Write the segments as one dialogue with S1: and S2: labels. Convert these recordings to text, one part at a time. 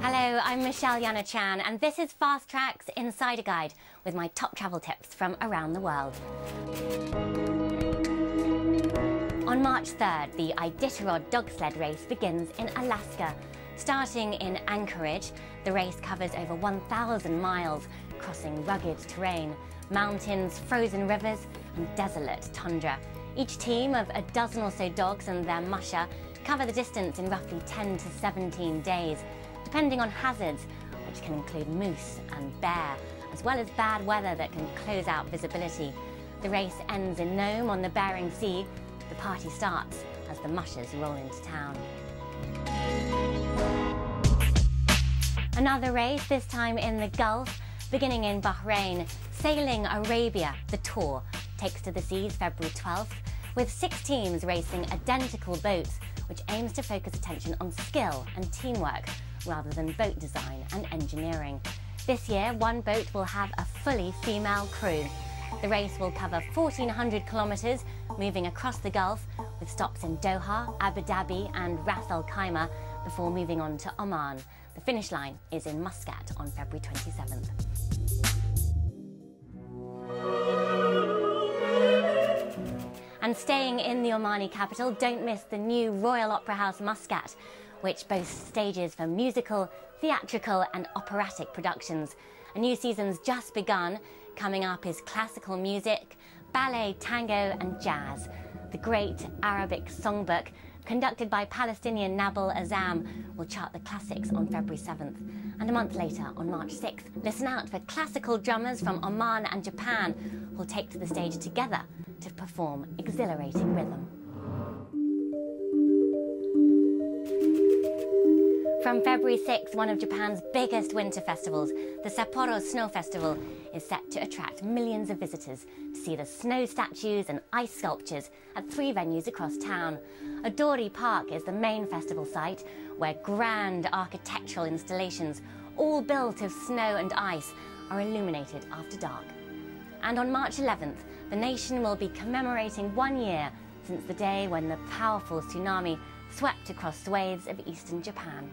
S1: Hello, I'm Michelle Yana Chan, and this is Fast Track's Insider Guide with my top travel tips from around the world. On March 3rd, the Iditarod dog sled race begins in Alaska. Starting in Anchorage, the race covers over 1,000 miles, crossing rugged terrain, mountains, frozen rivers, and desolate tundra. Each team of a dozen or so dogs and their musher cover the distance in roughly 10 to 17 days, depending on hazards, which can include moose and bear, as well as bad weather that can close out visibility. The race ends in Nome on the Bering Sea. The party starts as the mushers roll into town. Another race, this time in the Gulf, beginning in Bahrain. Sailing Arabia, the Tour, takes to the seas February 12th, with 6 teams racing identical boats, which aims to focus attention on skill and teamwork, rather than boat design and engineering. This year, one boat will have a fully female crew. The race will cover 1,400 kilometres, moving across the Gulf, with stops in Doha, Abu Dhabi and Ras Al Khaimah, before moving on to Oman. The finish line is in Muscat on February 27th. And staying in the Omani capital, don't miss the new Royal Opera House Muscat, which boasts stages for musical, theatrical and operatic productions. A new season's just begun. Coming up is classical music, ballet, tango and jazz. The Great Arabic Songbook, conducted by Palestinian Nabil Azam, will chart the classics on February 7th. And a month later, on March 6th, listen out for classical drummers from Oman and Japan who'll take to the stage together to perform exhilarating rhythm. From February 6th, one of Japan's biggest winter festivals, the Sapporo Snow Festival, is set to attract millions of visitors to see the snow statues and ice sculptures at 3 venues across town. Odori Park is the main festival site, where grand architectural installations, all built of snow and ice, are illuminated after dark. And on March 11th, the nation will be commemorating 1 year since the day when the powerful tsunami swept across swathes of eastern Japan.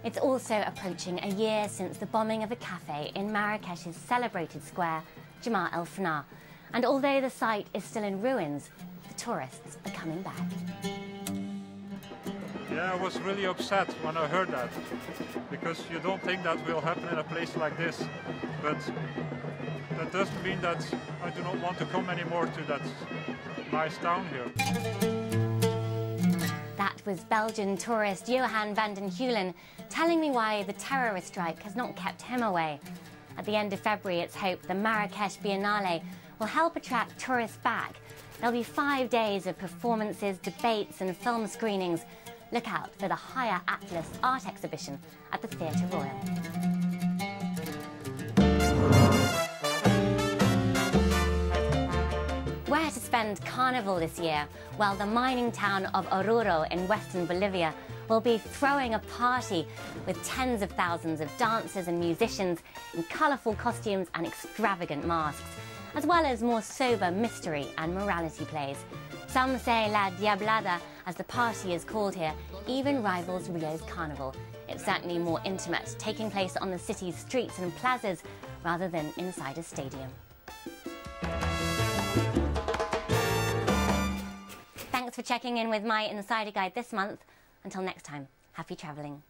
S1: It's also approaching a year since the bombing of a cafe in Marrakesh's celebrated square, Jemaa el Fna. And although the site is still in ruins, the tourists are coming back.
S2: Yeah, I was really upset when I heard that, because you don't think that will happen in a place like this. But that doesn't mean that I do not want to come anymore to that nice town here.
S1: That was Belgian tourist Johan van den Heulen telling me why the terrorist strike has not kept him away. At the end of February, it's hoped the Marrakesh Biennale will help attract tourists back. There'll be 5 days of performances, debates and film screenings. Look out for the Higher Atlas art exhibition at the Theatre Royal. Where to spend Carnival this year? Well, the mining town of Oruro in western Bolivia will be throwing a party with tens of thousands of dancers and musicians in colourful costumes and extravagant masks, as well as more sober mystery and morality plays. Some say La Diablada, as the party is called here, even rivals Rio's Carnival. It's certainly more intimate, taking place on the city's streets and plazas rather than inside a stadium. Thanks for checking in with my Insider Guide this month. Until next time, happy travelling.